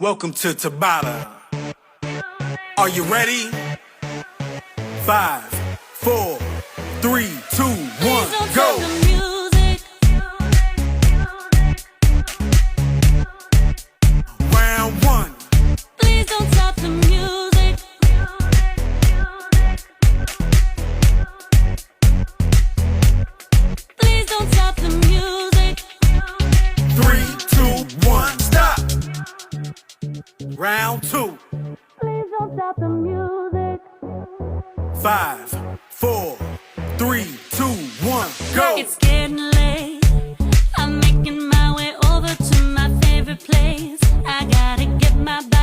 Welcome to Tabata. Are you ready? 5, 4, 3, 2, 1, go! Round 1. Please don't stop the music. Please don't stop the music. 3, 2, 1, stop! Round 2. Please don't stop the music. 5, 4, 3, 2, 1, go! It's getting late. I'm making my way over to my favorite place. I gotta get my body